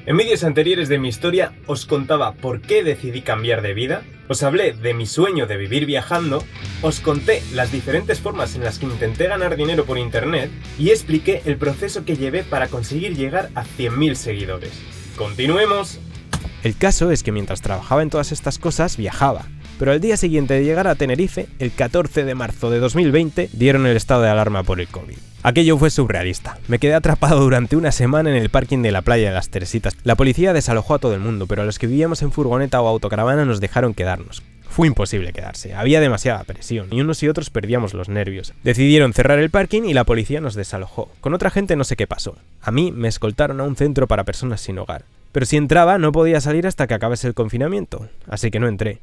En vídeos anteriores de mi historia os contaba por qué decidí cambiar de vida, os hablé de mi sueño de vivir viajando, os conté las diferentes formas en las que intenté ganar dinero por internet y expliqué el proceso que llevé para conseguir llegar a 100.000 seguidores. ¡Continuemos! El caso es que mientras trabajaba en todas estas cosas, viajaba. Pero al día siguiente de llegar a Tenerife, el 14 de marzo de 2020, dieron el estado de alarma por el COVID. Aquello fue surrealista. Me quedé atrapado durante una semana en el parking de la playa de las Teresitas. La policía desalojó a todo el mundo, pero a los que vivíamos en furgoneta o autocaravana nos dejaron quedarnos. Fue imposible quedarse, había demasiada presión, y unos y otros perdíamos los nervios. Decidieron cerrar el parking y la policía nos desalojó. Con otra gente no sé qué pasó. A mí me escoltaron a un centro para personas sin hogar. Pero si entraba no podía salir hasta que acabase el confinamiento, así que no entré.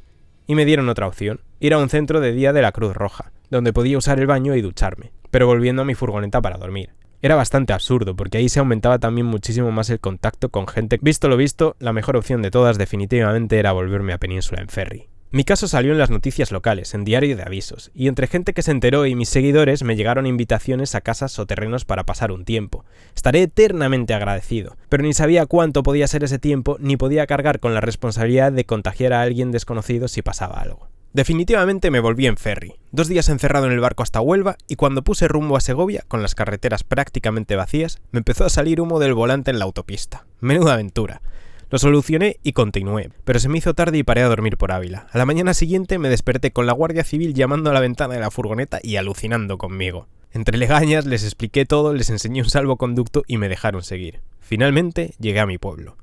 Y me dieron otra opción, ir a un centro de día de la Cruz Roja, donde podía usar el baño y ducharme, pero volviendo a mi furgoneta para dormir. Era bastante absurdo, porque ahí se aumentaba también muchísimo más el contacto con gente. Visto lo visto, la mejor opción de todas definitivamente era volverme a Península en ferry. Mi caso salió en las noticias locales, en diario de avisos, y entre gente que se enteró y mis seguidores me llegaron invitaciones a casas o terrenos para pasar un tiempo. Estaré eternamente agradecido, pero ni sabía cuánto podía ser ese tiempo, ni podía cargar con la responsabilidad de contagiar a alguien desconocido si pasaba algo. Definitivamente me volví en ferry, 2 días encerrado en el barco hasta Huelva, y cuando puse rumbo a Segovia, con las carreteras prácticamente vacías, me empezó a salir humo del volante en la autopista. Menuda aventura. Lo solucioné y continué, pero se me hizo tarde y paré a dormir por Ávila. A la mañana siguiente me desperté con la Guardia Civil llamando a la ventana de la furgoneta y alucinando conmigo. Entre legañas les expliqué todo, les enseñé un salvoconducto y me dejaron seguir. Finalmente llegué a mi pueblo.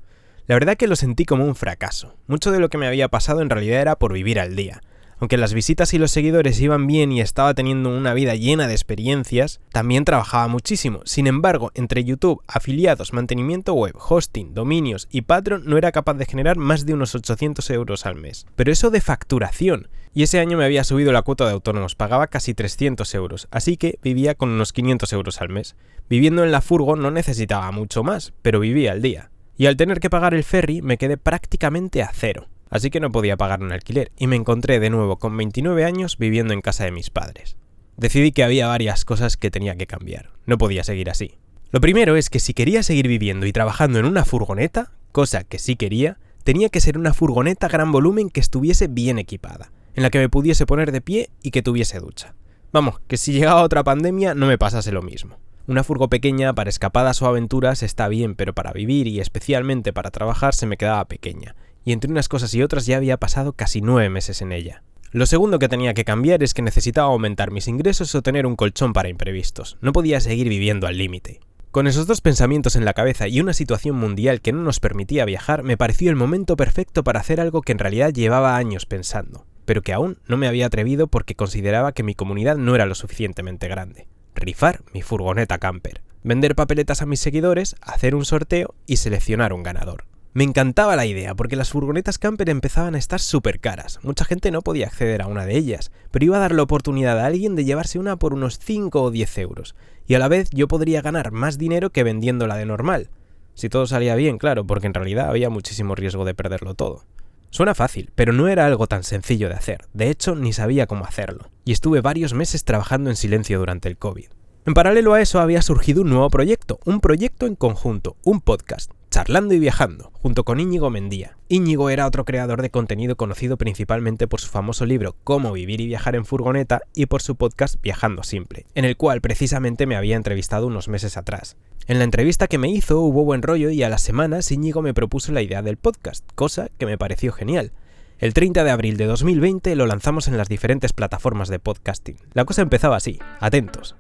La verdad que lo sentí como un fracaso. Mucho de lo que me había pasado en realidad era por vivir al día. Aunque las visitas y los seguidores iban bien y estaba teniendo una vida llena de experiencias, también trabajaba muchísimo. Sin embargo, entre YouTube, afiliados, mantenimiento web, hosting, dominios y Patreon no era capaz de generar más de unos 800 euros al mes. Pero eso de facturación. Y ese año me había subido la cuota de autónomos, pagaba casi 300 euros, así que vivía con unos 500 euros al mes. Viviendo en la furgo no necesitaba mucho más, pero vivía al día. Y al tener que pagar el ferry me quedé prácticamente a cero. Así que no podía pagar un alquiler y me encontré de nuevo con 29 años viviendo en casa de mis padres. Decidí que había varias cosas que tenía que cambiar. No podía seguir así. Lo primero es que si quería seguir viviendo y trabajando en una furgoneta, cosa que sí quería, tenía que ser una furgoneta gran volumen que estuviese bien equipada, en la que me pudiese poner de pie y que tuviese ducha. Vamos, que si llegaba otra pandemia no me pasase lo mismo. Una furgo pequeña para escapadas o aventuras está bien, pero para vivir y especialmente para trabajar se me quedaba pequeña. Y entre unas cosas y otras ya había pasado casi 9 meses en ella. Lo segundo que tenía que cambiar es que necesitaba aumentar mis ingresos o tener un colchón para imprevistos. No podía seguir viviendo al límite. Con esos dos pensamientos en la cabeza y una situación mundial que no nos permitía viajar, me pareció el momento perfecto para hacer algo que en realidad llevaba años pensando, pero que aún no me había atrevido porque consideraba que mi comunidad no era lo suficientemente grande. Rifar mi furgoneta camper. Vender papeletas a mis seguidores, hacer un sorteo y seleccionar un ganador. Me encantaba la idea porque las furgonetas camper empezaban a estar súper caras. Mucha gente no podía acceder a una de ellas, pero iba a dar la oportunidad a alguien de llevarse una por unos 5 o 10 euros. Y a la vez yo podría ganar más dinero que vendiéndola de normal. Si todo salía bien, claro, porque en realidad había muchísimo riesgo de perderlo todo. Suena fácil, pero no era algo tan sencillo de hacer. De hecho, ni sabía cómo hacerlo. Y estuve varios meses trabajando en silencio durante el COVID. En paralelo a eso había surgido un nuevo proyecto, un proyecto en conjunto, un podcast. Charlando y viajando, junto con Íñigo Mendía. Íñigo era otro creador de contenido conocido principalmente por su famoso libro Cómo vivir y viajar en furgoneta y por su podcast Viajando Simple, en el cual precisamente me había entrevistado unos meses atrás. En la entrevista que me hizo hubo buen rollo y a las semanas Íñigo me propuso la idea del podcast, cosa que me pareció genial. El 30 de abril de 2020 lo lanzamos en las diferentes plataformas de podcasting. La cosa empezaba así, atentos.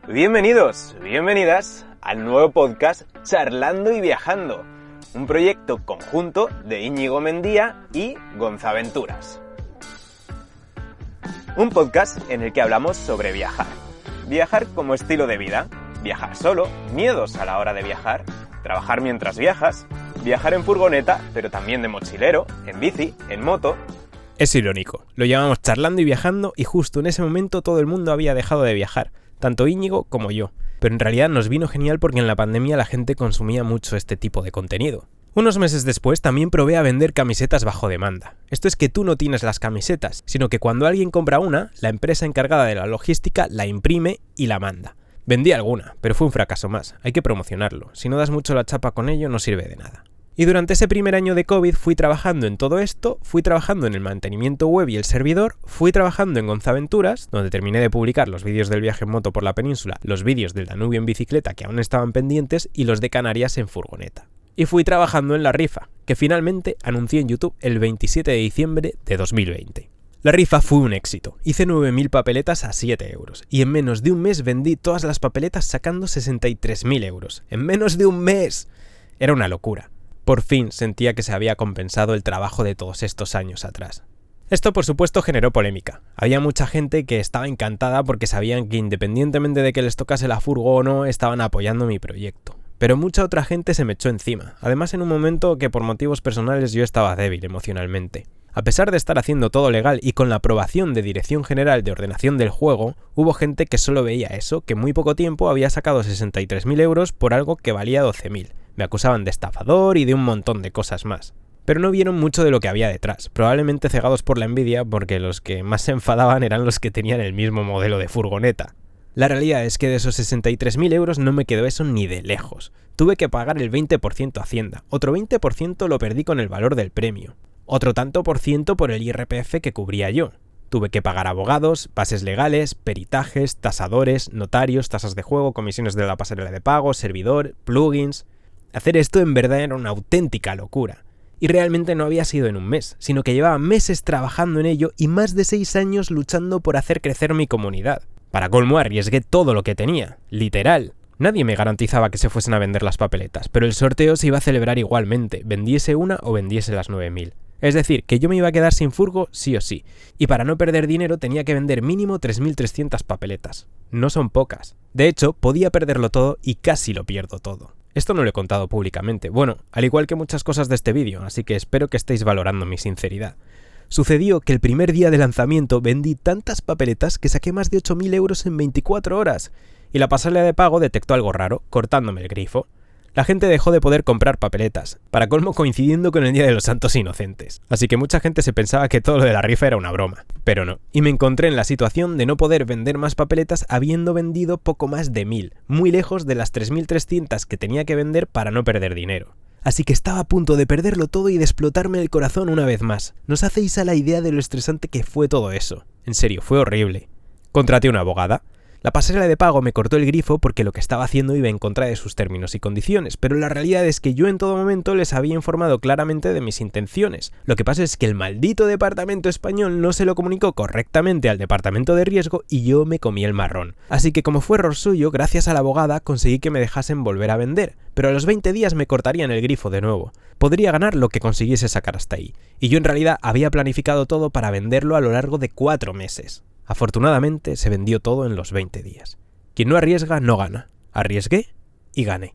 Bienvenidos, bienvenidas al nuevo podcast Charlando y Viajando, un proyecto conjunto de Íñigo Mendía y Gonzaventuras. Un podcast en el que hablamos sobre viajar. Viajar como estilo de vida, viajar solo, miedos a la hora de viajar, trabajar mientras viajas, viajar en furgoneta, pero también de mochilero, en bici, en moto. Es irónico, lo llamamos Charlando y Viajando y justo en ese momento todo el mundo había dejado de viajar, tanto Íñigo como yo. Pero en realidad nos vino genial porque en la pandemia la gente consumía mucho este tipo de contenido. Unos meses después también probé a vender camisetas bajo demanda. Esto es que tú no tienes las camisetas, sino que cuando alguien compra una, la empresa encargada de la logística la imprime y la manda. Vendí alguna, pero fue un fracaso más, hay que promocionarlo, si no das mucho la chapa con ello no sirve de nada. Y durante ese primer año de COVID fui trabajando en todo esto, fui trabajando en el mantenimiento web y el servidor, fui trabajando en Gonzaventuras, donde terminé de publicar los vídeos del viaje en moto por la península, los vídeos del Danubio en bicicleta que aún estaban pendientes y los de Canarias en furgoneta. Y fui trabajando en la rifa, que finalmente anuncié en YouTube el 27 de diciembre de 2020. La rifa fue un éxito, hice 9.000 papeletas a 7 euros, y en menos de un mes vendí todas las papeletas sacando 63.000 euros. ¡En menos de un mes! Era una locura. Por fin sentía que se había compensado el trabajo de todos estos años atrás. Esto por supuesto generó polémica. Había mucha gente que estaba encantada porque sabían que independientemente de que les tocase la furgo o no, estaban apoyando mi proyecto. Pero mucha otra gente se me echó encima, además en un momento que por motivos personales yo estaba débil emocionalmente. A pesar de estar haciendo todo legal y con la aprobación de Dirección General de Ordenación del Juego, hubo gente que solo veía eso, que en muy poco tiempo había sacado 63.000 euros por algo que valía 12.000. Me acusaban de estafador y de un montón de cosas más. Pero no vieron mucho de lo que había detrás, probablemente cegados por la envidia porque los que más se enfadaban eran los que tenían el mismo modelo de furgoneta. La realidad es que de esos 63.000 euros no me quedó eso ni de lejos. Tuve que pagar el 20% a Hacienda, otro 20% lo perdí con el valor del premio, otro tanto por ciento por el IRPF que cubría yo. Tuve que pagar abogados, bases legales, peritajes, tasadores, notarios, tasas de juego, comisiones de la pasarela de pago, servidor, plugins. Hacer esto en verdad era una auténtica locura. Y realmente no había sido en un mes, sino que llevaba meses trabajando en ello y más de 6 años luchando por hacer crecer mi comunidad. Para colmo arriesgué todo lo que tenía, literal. Nadie me garantizaba que se fuesen a vender las papeletas, pero el sorteo se iba a celebrar igualmente, vendiese una o vendiese las 9.000. Es decir, que yo me iba a quedar sin furgo sí o sí, y para no perder dinero tenía que vender mínimo 3.300 papeletas. No son pocas. De hecho, podía perderlo todo y casi lo pierdo todo. Esto no lo he contado públicamente, bueno, al igual que muchas cosas de este vídeo, así que espero que estéis valorando mi sinceridad. Sucedió que el primer día de lanzamiento vendí tantas papeletas que saqué más de 8.000 euros en 24 horas, y la pasarela de pago detectó algo raro, cortándome el grifo. La gente dejó de poder comprar papeletas, para colmo coincidiendo con el Día de los Santos Inocentes. Así que mucha gente se pensaba que todo lo de la rifa era una broma, pero no. Y me encontré en la situación de no poder vender más papeletas habiendo vendido poco más de 1.000, muy lejos de las 3.300 que tenía que vender para no perder dinero. Así que estaba a punto de perderlo todo y de explotarme el corazón una vez más. ¿No os hacéis a la idea de lo estresante que fue todo eso? En serio, fue horrible. Contraté una abogada. La pasarela de pago me cortó el grifo porque lo que estaba haciendo iba en contra de sus términos y condiciones, pero la realidad es que yo en todo momento les había informado claramente de mis intenciones. Lo que pasa es que el maldito departamento español no se lo comunicó correctamente al departamento de riesgo y yo me comí el marrón. Así que como fue error suyo, gracias a la abogada conseguí que me dejasen volver a vender, pero a los 20 días me cortarían el grifo de nuevo. Podría ganar lo que consiguiese sacar hasta ahí, y yo en realidad había planificado todo para venderlo a lo largo de 4 meses. Afortunadamente se vendió todo en los 20 días. Quien no arriesga no gana. Arriesgué y gané.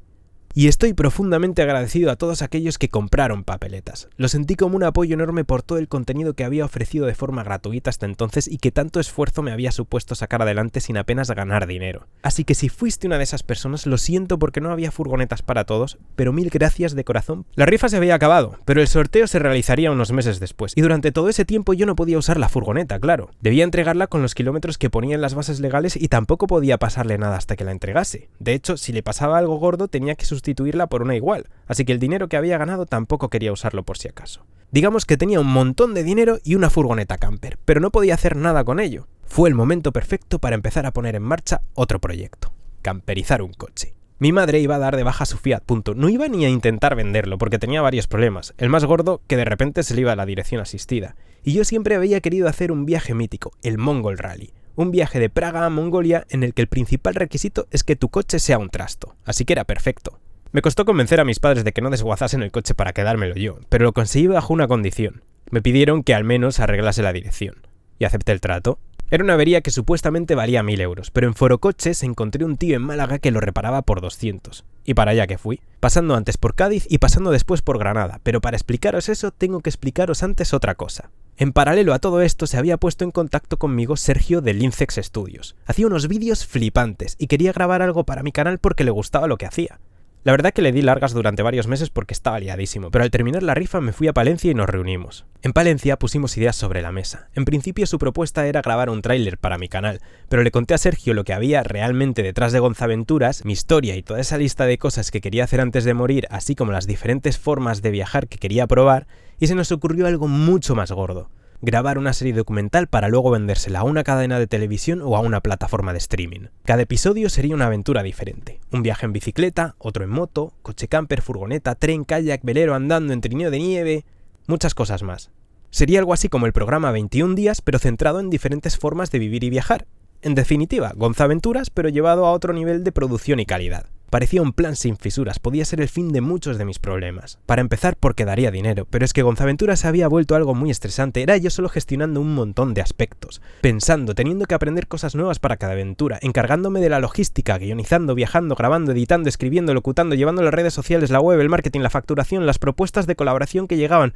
Y estoy profundamente agradecido a todos aquellos que compraron papeletas. Lo sentí como un apoyo enorme por todo el contenido que había ofrecido de forma gratuita hasta entonces y que tanto esfuerzo me había supuesto sacar adelante sin apenas ganar dinero. Así que si fuiste una de esas personas, lo siento porque no había furgonetas para todos, pero 1000 gracias de corazón. La rifa se había acabado, pero el sorteo se realizaría unos meses después. Y durante todo ese tiempo yo no podía usar la furgoneta, claro. Debía entregarla con los kilómetros que ponía en las bases legales y tampoco podía pasarle nada hasta que la entregase. De hecho, si le pasaba algo gordo tenía que sustituirla por una igual, así que el dinero que había ganado tampoco quería usarlo por si acaso. Digamos que tenía un montón de dinero y una furgoneta camper, pero no podía hacer nada con ello. Fue el momento perfecto para empezar a poner en marcha otro proyecto: camperizar un coche. Mi madre iba a dar de baja su Fiat Punto, no iba ni a intentar venderlo porque tenía varios problemas, el más gordo que de repente se le iba a la dirección asistida, y yo siempre había querido hacer un viaje mítico, el Mongol Rally. Un viaje de Praga a Mongolia en el que el principal requisito es que tu coche sea un trasto, así que era perfecto. Me costó convencer a mis padres de que no desguazasen el coche para quedármelo yo, pero lo conseguí bajo una condición. Me pidieron que al menos arreglase la dirección. Y acepté el trato. Era una avería que supuestamente valía 1000 euros, pero en Forocoches encontré un tío en Málaga que lo reparaba por 200. Y para allá que fui, pasando antes por Cádiz y pasando después por Granada, pero para explicaros eso tengo que explicaros antes otra cosa. En paralelo a todo esto se había puesto en contacto conmigo Sergio de Lincex Studios. Hacía unos vídeos flipantes y quería grabar algo para mi canal porque le gustaba lo que hacía. La verdad que le di largas durante varios meses porque estaba liadísimo, pero al terminar la rifa me fui a Palencia y nos reunimos. En Palencia pusimos ideas sobre la mesa. En principio su propuesta era grabar un tráiler para mi canal, pero le conté a Sergio lo que había realmente detrás de Gonzaventuras, mi historia y toda esa lista de cosas que quería hacer antes de morir, así como las diferentes formas de viajar que quería probar, y se nos ocurrió algo mucho más gordo. Grabar una serie documental para luego vendérsela a una cadena de televisión o a una plataforma de streaming. Cada episodio sería una aventura diferente. Un viaje en bicicleta, otro en moto, coche camper, furgoneta, tren, kayak, velero andando en trineo de nieve... muchas cosas más. Sería algo así como el programa 21 días, pero centrado en diferentes formas de vivir y viajar. En definitiva, Gonzaventuras, pero llevado a otro nivel de producción y calidad. Parecía un plan sin fisuras, podía ser el fin de muchos de mis problemas. Para empezar, porque daría dinero, pero es que Gonzaventuras se había vuelto algo muy estresante, era yo solo gestionando un montón de aspectos, pensando, teniendo que aprender cosas nuevas para cada aventura, encargándome de la logística, guionizando, viajando, grabando, editando, escribiendo, locutando, llevando las redes sociales, la web, el marketing, la facturación, las propuestas de colaboración que llegaban.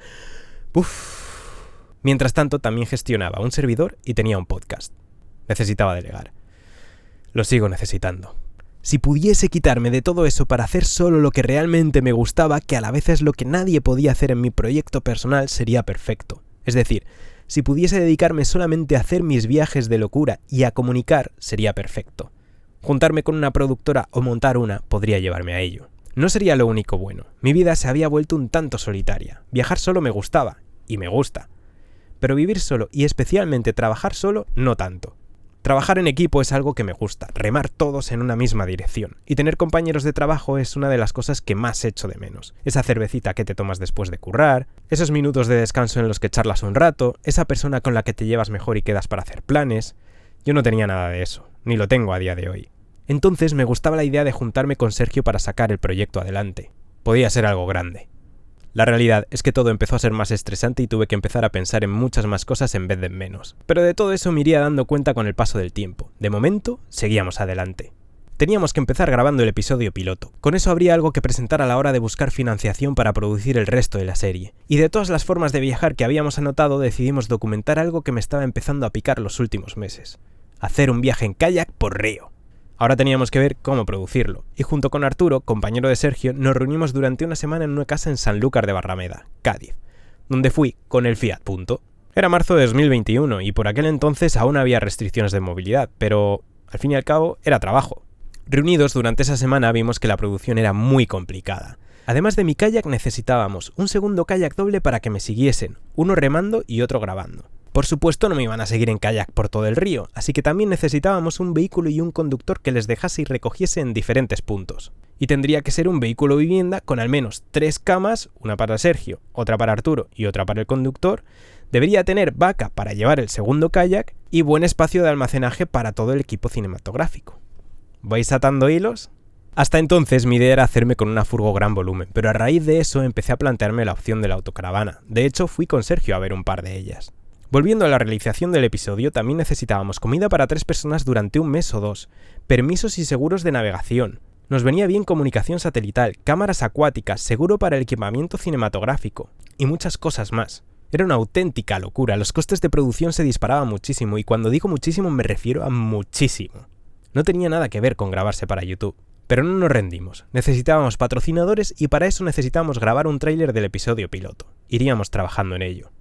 Mientras tanto, también gestionaba un servidor y tenía un podcast. Necesitaba delegar. Lo sigo necesitando. Si pudiese quitarme de todo eso para hacer solo lo que realmente me gustaba, que a la vez es lo que nadie podía hacer en mi proyecto personal, sería perfecto. Es decir, si pudiese dedicarme solamente a hacer mis viajes de locura y a comunicar, sería perfecto. Juntarme con una productora o montar una podría llevarme a ello. No sería lo único bueno. Mi vida se había vuelto un tanto solitaria. Viajar solo me gustaba, y me gusta. Pero vivir solo, y especialmente trabajar solo, no tanto. Trabajar en equipo es algo que me gusta, remar todos en una misma dirección. Y tener compañeros de trabajo es una de las cosas que más echo de menos. Esa cervecita que te tomas después de currar, esos minutos de descanso en los que charlas un rato, esa persona con la que te llevas mejor y quedas para hacer planes. Yo no tenía nada de eso, ni lo tengo a día de hoy. Entonces me gustaba la idea de juntarme con Sergio para sacar el proyecto adelante. Podía ser algo grande. La realidad es que todo empezó a ser más estresante y tuve que empezar a pensar en muchas más cosas en vez de en menos. Pero de todo eso me iría dando cuenta con el paso del tiempo. De momento, seguíamos adelante. Teníamos que empezar grabando el episodio piloto. Con eso habría algo que presentar a la hora de buscar financiación para producir el resto de la serie. Y de todas las formas de viajar que habíamos anotado, decidimos documentar algo que me estaba empezando a picar los últimos meses. Hacer un viaje en kayak por río. Ahora teníamos que ver cómo producirlo, y junto con Arturo, compañero de Sergio, nos reunimos durante una semana en una casa en Sanlúcar de Barrameda, Cádiz, donde fui con el Fiat Punto. Era marzo de 2021 y por aquel entonces aún había restricciones de movilidad, pero al fin y al cabo era trabajo. Reunidos durante esa semana vimos que la producción era muy complicada. Además de mi kayak necesitábamos un segundo kayak doble para que me siguiesen, uno remando y otro grabando. Por supuesto no me iban a seguir en kayak por todo el río, así que también necesitábamos un vehículo y un conductor que les dejase y recogiese en diferentes puntos. Y tendría que ser un vehículo vivienda con al menos 3 camas, una para Sergio, otra para Arturo y otra para el conductor. Debería tener vaca para llevar el segundo kayak y buen espacio de almacenaje para todo el equipo cinematográfico. ¿Vais atando hilos? Hasta entonces mi idea era hacerme con una furgo gran volumen, pero a raíz de eso empecé a plantearme la opción de la autocaravana. De hecho fui con Sergio a ver un par de ellas. Volviendo a la realización del episodio, también necesitábamos comida para 3 personas durante un mes o 2, permisos y seguros de navegación. Nos venía bien comunicación satelital, cámaras acuáticas, seguro para el equipamiento cinematográfico y muchas cosas más. Era una auténtica locura, los costes de producción se disparaban muchísimo y cuando digo muchísimo me refiero a muchísimo. No tenía nada que ver con grabarse para YouTube. Pero no nos rendimos, necesitábamos patrocinadores y para eso necesitábamos grabar un tráiler del episodio piloto. Iríamos trabajando en ello.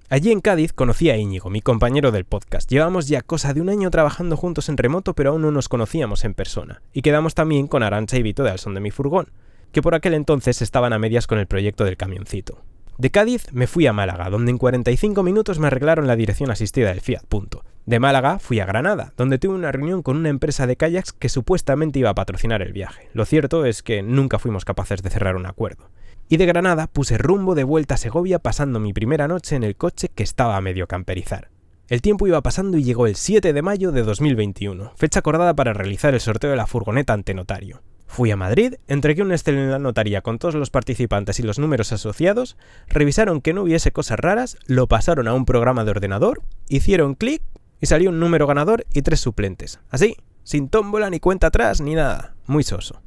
Allí en Cádiz conocí a Íñigo, mi compañero del podcast. Llevamos ya cosa de un año trabajando juntos en remoto, pero aún no nos conocíamos en persona. Y quedamos también con Arantxa y Vito de Al Son de Mi Furgón, que por aquel entonces estaban a medias con el proyecto del camioncito. De Cádiz me fui a Málaga, donde en 45 minutos me arreglaron la dirección asistida del Fiat Punto. De Málaga fui a Granada, donde tuve una reunión con una empresa de kayaks que supuestamente iba a patrocinar el viaje. Lo cierto es que nunca fuimos capaces de cerrar un acuerdo. Y de Granada puse rumbo de vuelta a Segovia pasando mi primera noche en el coche que estaba a medio camperizar. El tiempo iba pasando y llegó el 7 de mayo de 2021, fecha acordada para realizar el sorteo de la furgoneta ante notario. Fui a Madrid, entregué un Excel en la notaría con todos los participantes y los números asociados, revisaron que no hubiese cosas raras, lo pasaron a un programa de ordenador, hicieron clic y salió un número ganador y 3 suplentes. Así, sin tómbola ni cuenta atrás ni nada, muy soso.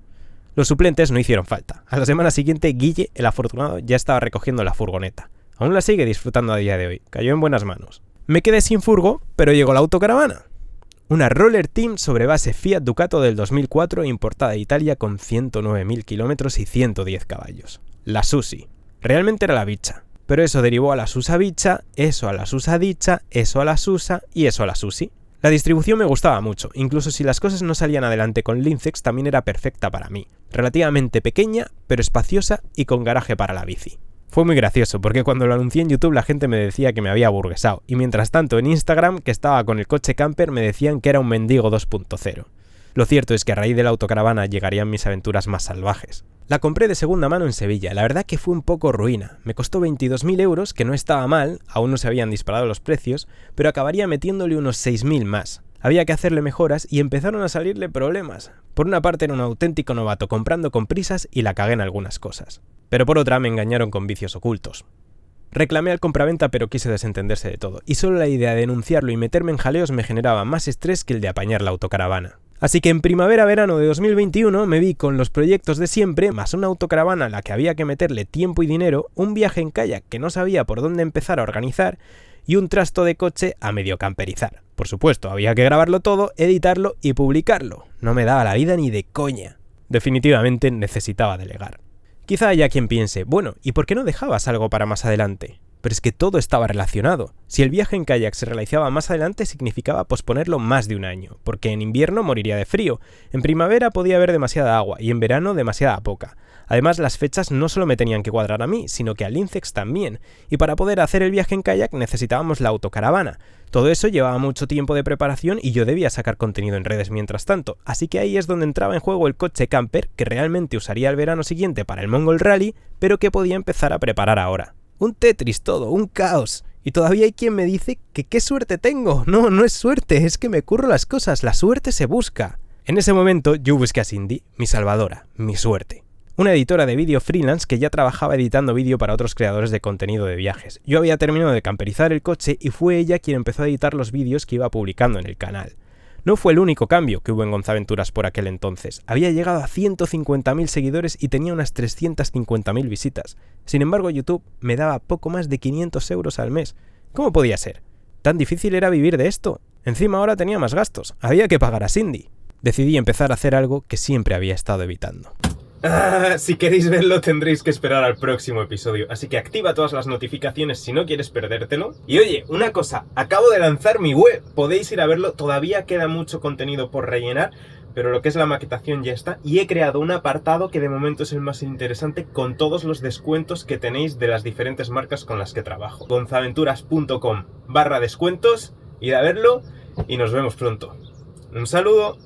Los suplentes no hicieron falta. A la semana siguiente, Guille, el afortunado, ya estaba recogiendo la furgoneta. Aún la sigue disfrutando a día de hoy. Cayó en buenas manos. Me quedé sin furgo, pero llegó la autocaravana. Una Roller Team sobre base Fiat Ducato del 2004 importada de Italia con 109.000 kilómetros y 110 caballos. La Susi. Realmente era la bicha, pero eso derivó a la susadicha, eso a la susadicha, eso a la susa y eso a la Susi. La distribución me gustaba mucho, incluso si las cosas no salían adelante con Lincex también era perfecta para mí. Relativamente pequeña, pero espaciosa y con garaje para la bici. Fue muy gracioso porque cuando lo anuncié en YouTube la gente me decía que me había aburguesado y mientras tanto en Instagram, que estaba con el coche camper, me decían que era un mendigo 2.0. Lo cierto es que a raíz de la autocaravana llegarían mis aventuras más salvajes. La compré de segunda mano en Sevilla, la verdad que fue un poco ruina. Me costó 22.000 euros, que no estaba mal, aún no se habían disparado los precios, pero acabaría metiéndole unos 6.000 más. Había que hacerle mejoras y empezaron a salirle problemas. Por una parte era un auténtico novato comprando con prisas y la cagué en algunas cosas. Pero por otra me engañaron con vicios ocultos. Reclamé al compraventa pero quise desentenderse de todo, y solo la idea de denunciarlo y meterme en jaleos me generaba más estrés que el de apañar la autocaravana. Así que en primavera-verano de 2021 me vi con los proyectos de siempre, más una autocaravana a la que había que meterle tiempo y dinero, un viaje en kayak que no sabía por dónde empezar a organizar y un trasto de coche a medio camperizar. Por supuesto, había que grabarlo todo, editarlo y publicarlo. No me daba la vida ni de coña. Definitivamente necesitaba delegar. Quizá haya quien piense, bueno, ¿y por qué no dejabas algo para más adelante? Pero es que todo estaba relacionado. Si el viaje en kayak se realizaba más adelante significaba posponerlo más de un año, porque en invierno moriría de frío, en primavera podía haber demasiada agua y en verano demasiada poca. Además, las fechas no solo me tenían que cuadrar a mí, sino que a Lincex también, y para poder hacer el viaje en kayak necesitábamos la autocaravana. Todo eso llevaba mucho tiempo de preparación y yo debía sacar contenido en redes mientras tanto, así que ahí es donde entraba en juego el coche camper que realmente usaría el verano siguiente para el Mongol Rally, pero que podía empezar a preparar ahora. Un Tetris todo, un caos. Y todavía hay quien me dice que qué suerte tengo. No, no es suerte, es que me curro las cosas, la suerte se busca. En ese momento yo busqué a Cindy, mi salvadora, mi suerte. Una editora de vídeo freelance que ya trabajaba editando vídeo para otros creadores de contenido de viajes. Yo había terminado de camperizar el coche y fue ella quien empezó a editar los vídeos que iba publicando en el canal. No fue el único cambio que hubo en Gonzaventuras por aquel entonces. Había llegado a 150.000 seguidores y tenía unas 350.000 visitas. Sin embargo, YouTube me daba poco más de 500 euros al mes. ¿Cómo podía ser? ¿Tan difícil era vivir de esto? Encima ahora tenía más gastos. Había que pagar a Cindy. Decidí empezar a hacer algo que siempre había estado evitando. Si queréis verlo tendréis que esperar al próximo episodio, así que activa todas las notificaciones si no quieres perdértelo. Y oye, una cosa, acabo de lanzar mi web, podéis ir a verlo, todavía queda mucho contenido por rellenar, pero lo que es la maquetación ya está, y he creado un apartado que de momento es el más interesante con todos los descuentos que tenéis de las diferentes marcas con las que trabajo. gonzaventuras.com/descuentos, id a verlo y nos vemos pronto. Un saludo.